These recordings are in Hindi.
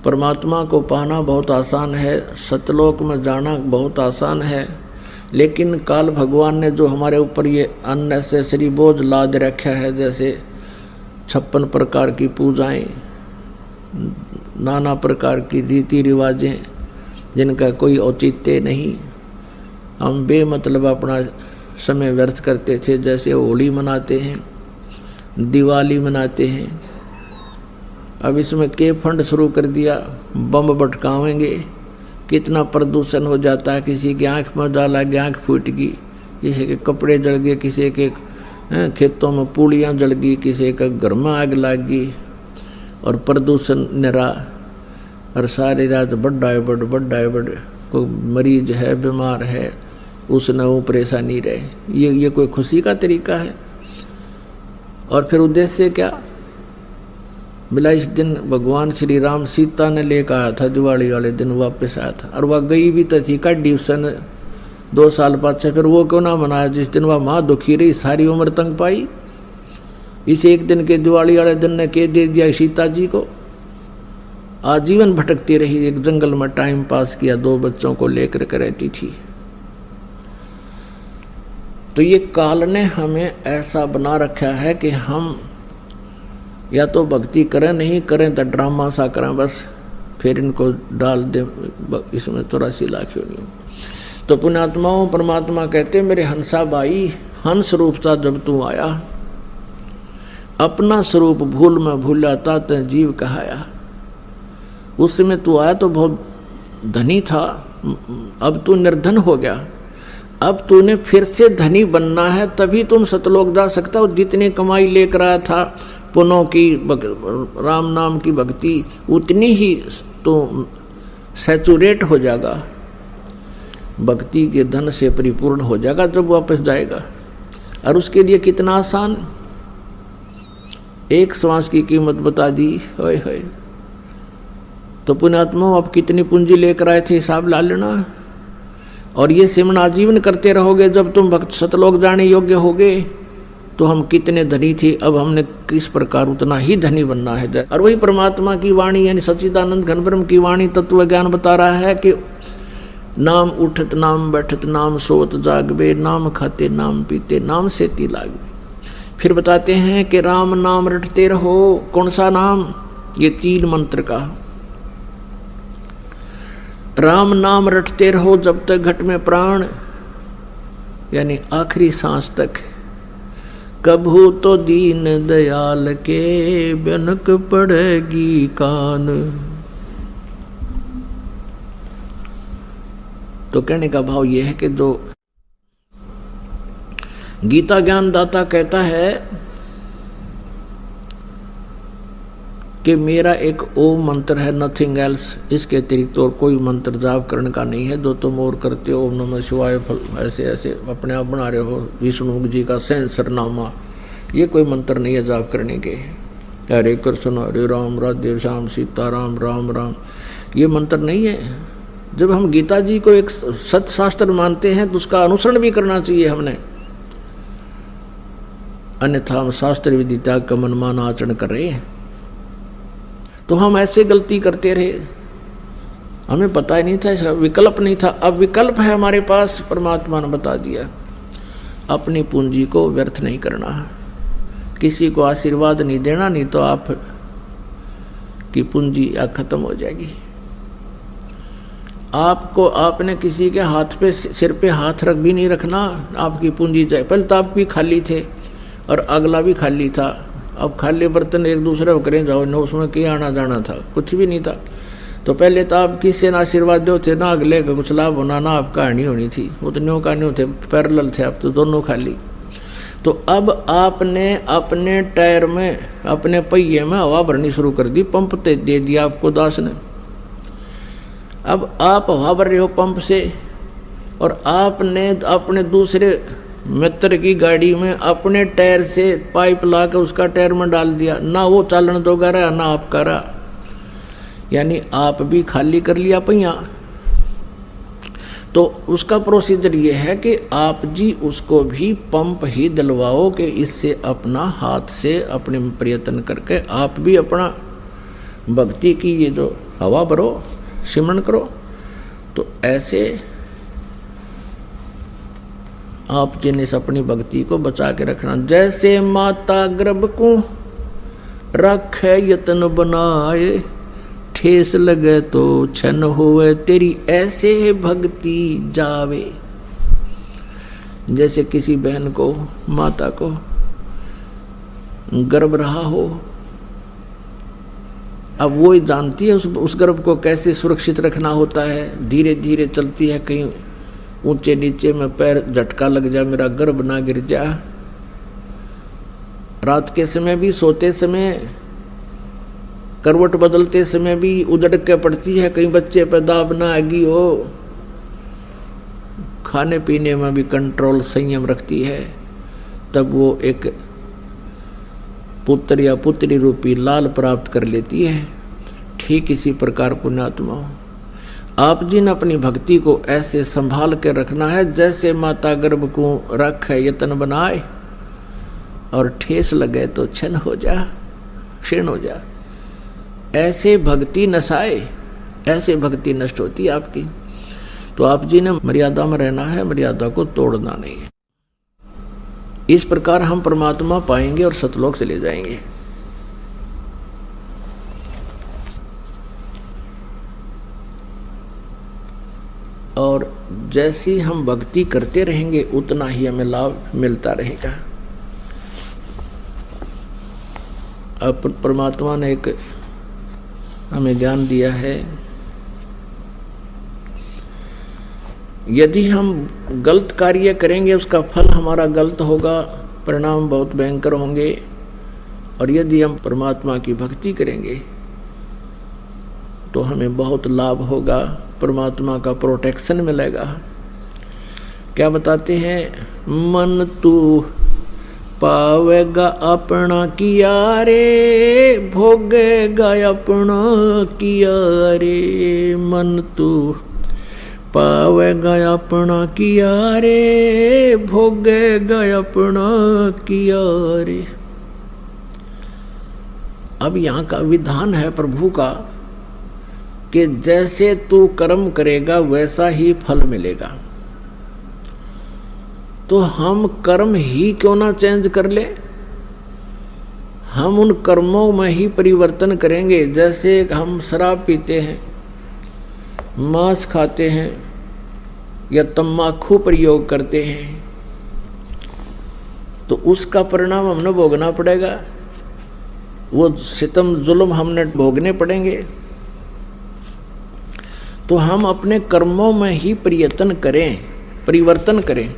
परमात्मा को पाना बहुत आसान है, सतलोक में जाना बहुत आसान है, लेकिन काल भगवान ने जो हमारे ऊपर ये अननेसेसरी बोझ लाद रखा है, जैसे 56 प्रकार की पूजाएं, नाना प्रकार की रीति रिवाजें जिनका कोई औचित्य नहीं, हम बेमतलब अपना समय व्यर्थ करते थे। जैसे होली मनाते हैं, दिवाली मनाते हैं, अब इसमें के फंड शुरू कर दिया, बम भटकावेंगे, कितना प्रदूषण हो जाता है। किसी की आँख में डाला गया, आँख फूट गई, किसी के कपड़े जल गए, किसी के खेतों में पूड़ियाँ जल गई, किसी का घर में आग लग गई, और प्रदूषण निरा, और सारी रात बड्डा है बड़ कोई मरीज है, बीमार है, उसने वो परेशानी रहे। ये कोई खुशी का तरीका है? और फिर उद्देश्य क्या? मिला इस दिन भगवान श्री राम सीता ने लेकर आया था, दिवाली वाले दिन वापस आया था, और वह गई भी तो थी काटी उसने 2 साल पाछे, फिर वो क्यों ना मनाया जिस दिन वह माँ दुखी रही, सारी उम्र तंग पाई। इस एक दिन के दिवाली वाले दिन ने के दे दिया सीता जी को, आजीवन भटकती रही, एक जंगल में टाइम पास किया, 2 बच्चों को लेकर के रहती थी। तो ये काल ने हमें ऐसा बना रखा है कि हम या तो भक्ति करें, नहीं करें तो ड्रामा सा करें, बस फिर इनको डाल दें इसमें 84 लाख योनियों। तो पुण्यात्माओं, परमात्मा कहते मेरे हंसा भाई, हंस रूप सा जब तू आया, अपना स्वरूप भूल में भूलाता ते जीव कहाया। उस समय तू आया तो बहुत धनी था, अब तू निर्धन हो गया, अब तूने फिर से धनी बनना है, तभी तुम सतलोक जा सकता हो। जितनी कमाई लेकर आया था पुनों की, राम नाम की भक्ति, उतनी ही तो सैचुरेट हो जाएगा, भक्ति के धन से परिपूर्ण हो जाएगा जब वापस जाएगा। और उसके लिए कितना आसान, एक श्वास की कीमत बता दी, होय होय। तो पुण्यात्मा आप कितनी पूंजी लेकर आए थे, हिसाब ला लेना। और ये सिमरन आजीवन करते रहोगे, जब तुम भक्त सतलोक जाने योग्य होगे तो हम कितने धनी थे, अब हमने किस प्रकार उतना ही धनी बनना है। और वही परमात्मा की वाणी यानी सच्चिदानंद घन ब्रह्म की वाणी तत्व ज्ञान बता रहा है कि नाम उठत नाम बैठत नाम सोत जागबे, नाम खाते नाम पीते नाम सेती लागबे। फिर बताते हैं कि राम नाम रटते रहो। कौन सा नाम? ये 3 मंत्र का राम नाम रटते रहो जब तक घट में प्राण, यानी आखिरी सांस तक। कभू तो दीन दयाल के बिनक पड़ेगी कान। तो कहने का भाव यह है कि जो गीता ज्ञान दाता कहता है कि मेरा एक ओम मंत्र है, नथिंग एल्स, इसके अतिरिक्त और कोई मंत्र जाप करने का नहीं है। जो तुम और करते हो ओम नमः शिवाय ऐसे ऐसे अपने आप बना रहे हो, विष्णु जी का सरनामा, ये कोई मंत्र नहीं है जाप करने के। हरे कृष्ण हरे राम राधे श्याम सीताराम राम राम, ये मंत्र नहीं है। जब हम गीता जी को एक सत्शास्त्र मानते हैं तो उसका अनुसरण भी करना चाहिए हमने, अन्यथा हम शास्त्र विधि त्याग का मनमाना आचरण कर रहे हैं। तो हम ऐसे गलती करते रहे, हमें पता ही नहीं था, इसका विकल्प नहीं था। अब विकल्प है हमारे पास, परमात्मा ने बता दिया। अपनी पूंजी को व्यर्थ नहीं करना, किसी को आशीर्वाद नहीं देना, नहीं तो आप की पूंजी खत्म हो जाएगी। आपको आपने किसी के हाथ पे सिर पे हाथ रख भी नहीं रखना, आपकी पूंजी जाए। पहले तो आप भी खाली थे और अगला भी खाली था, अब खाली बर्तन एक दूसरे को करें जाओ न, उसमें क्या आना जाना था, कुछ भी नहीं था। तो पहले तो आप किससे ना आशीर्वाद दो थे, ना अगले का कुछ लाभ होना, ना आपका हानि होनी थी, वो तो न्यों का न्यों थे, पैरेलल थे, अब तो दोनों खाली। तो अब आपने अपने टायर में, अपने पहिए में हवा भरनी शुरू कर दी, पंप दे दिया आपको दास ने। अब आप हवा भर रहे हो पंप से, और आपने अपने दूसरे मित्र की गाड़ी में अपने टायर से पाइप ला के उसका टायर में डाल दिया, ना वो चालन दोगा रहा ना आप कर रहा, यानी आप भी खाली कर लिया पहिया। तो उसका प्रोसीजर ये है कि आप जी उसको भी पंप ही दिलवाओ कि इससे अपना हाथ से अपने प्रयत्न करके आप भी अपना भक्ति की ये जो हवा भरो, सिमरन करो। तो ऐसे आप जिन्हें अपनी भक्ति को बचा के रखना। जैसे माता गर्भ को रखे यतन बनाए, ठेस लगे तो छन होवे तेरी ऐसे भक्ति जावे। जैसे किसी बहन को, माता को गर्भ रहा हो, अब वो ही जानती है उस गर्भ को कैसे सुरक्षित रखना होता है। धीरे धीरे चलती है, कहीं ऊंचे नीचे में पैर झटका लग जाए, मेरा गर्भ ना गिर जा। रात के समय भी, सोते समय, करवट बदलते समय भी उधड़ के पड़ती है, कहीं बच्चे पर दाब ना आएगी हो। खाने पीने में भी कंट्रोल, संयम रखती है, तब वो एक पुत्र या पुत्री रूपी लाल प्राप्त कर लेती है। ठीक इसी प्रकार पुण्यात्मा हो, आप जिन अपनी भक्ति को ऐसे संभाल के रखना है, जैसे माता गर्भ को रखे यतन बनाए, और ठेस लगे तो क्षण हो जा, क्षीण हो जा। ऐसे भक्ति नसाए, ऐसे भक्ति नष्ट होती है आपकी। तो आप जी ने मर्यादा में रहना है, मर्यादा को तोड़ना नहीं है। इस प्रकार हम परमात्मा पाएंगे और सतलोक चले जाएंगे। और जैसी हम भक्ति करते रहेंगे उतना ही हमें लाभ मिलता रहेगा। अब परमात्मा ने एक हमें ज्ञान दिया है, यदि हम गलत कार्य करेंगे उसका फल हमारा गलत होगा, परिणाम बहुत भयंकर होंगे। और यदि हम परमात्मा की भक्ति करेंगे तो हमें बहुत लाभ होगा, परमात्मा का प्रोटेक्शन मिलेगा। क्या बताते हैं, मन तू पावेगा अपना किया रे, भोगेगा अपना किया रे। मन तू पावेगा अपना किया रे, भोगेगा अपना किया रे। अब यहाँ का विधान है प्रभु का कि जैसे तू कर्म करेगा वैसा ही फल मिलेगा। तो हम कर्म ही क्यों ना चेंज कर ले, हम उन कर्मों में ही परिवर्तन करेंगे। जैसे हम शराब पीते हैं, मांस खाते हैं या तम्बाकू प्रयोग करते हैं, तो उसका परिणाम हमने भोगना पड़ेगा, वो सितम जुल्म हमने भोगने पड़ेंगे। तो हम अपने कर्मों में ही परिवर्तन करें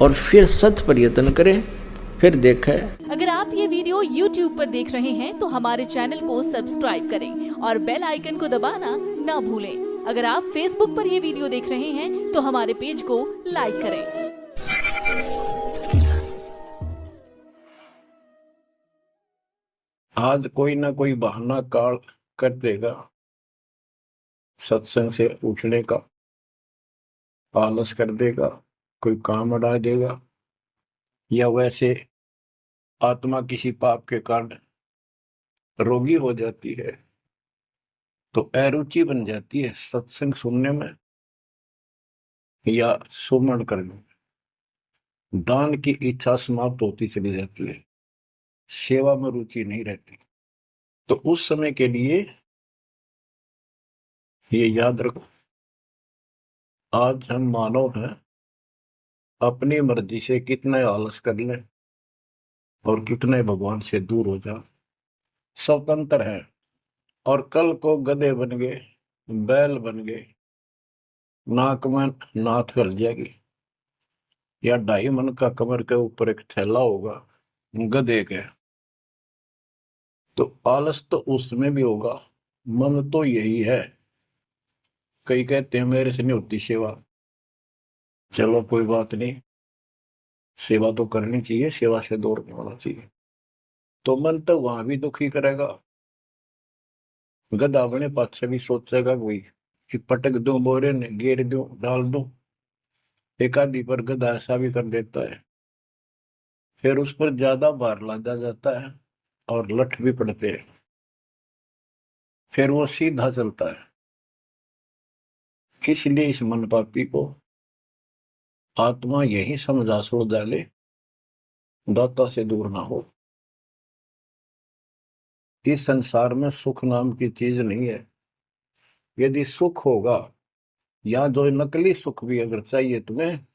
और फिर सत प्रयत्न करें, फिर देखें। अगर आप ये वीडियो YouTube पर देख रहे हैं तो हमारे चैनल को सब्सक्राइब करें और बेल आइकन को दबाना ना भूलें। अगर आप Facebook पर ये वीडियो देख रहे हैं तो हमारे पेज को लाइक करें। आज कोई ना कोई बहाना काल कर देगा सत्संग से उठने का, आलस कर देगा, कोई काम अड़ा देगा, या वैसे आत्मा किसी पाप के कारण रोगी हो जाती है तो अरुचि बन जाती है सत्संग सुनने में या सुमरण करने में। दान की इच्छा समाप्त होती चली जाती है, सेवा में रुचि नहीं रहती। तो उस समय के लिए ये याद रखो, आज हम मानव हैं, अपनी मर्जी से कितने आलस कर लें और कितने भगवान से दूर हो जा, स्वतंत्र है। और कल को गधे बन गए, बैल बन गए, नाक में नाथ गल जाएगी, या 2.5 मन का कमर के ऊपर एक थैला होगा गधे के, तो आलस तो उसमें भी होगा। मन तो यही है। कई कहते हैं मेरे से नहीं होती सेवा, चलो कोई बात नहीं, सेवा तो करनी चाहिए, सेवा से दूर नहीं होना चाहिए। तो मन तो वहां भी दुखी करेगा, गधा बने पाछे भी सोचेगा कोई कि पटक दूं बोरे ने, घेर दूं, डाल दूं। एक आदि पर गधा ऐसा भी कर देता है, फिर उस पर ज्यादा भार लादा जाता है और लठ भी पड़ते हैं। फिर वो सीधा चलता है। इसलिए इस मन पापी को आत्मा यही समझा छोड़ डाले, दाता से दूर ना हो। इस संसार में सुख नाम की चीज नहीं है। यदि सुख होगा, या जो नकली सुख भी अगर चाहिए तुम्हें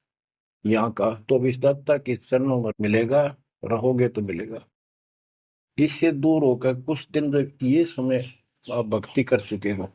यहाँ का, तो इस दाता के चरणों में मिलेगा, रहोगे तो मिलेगा। इससे दूर होकर कुछ दिन जब ये समय आप भक्ति कर चुके हो,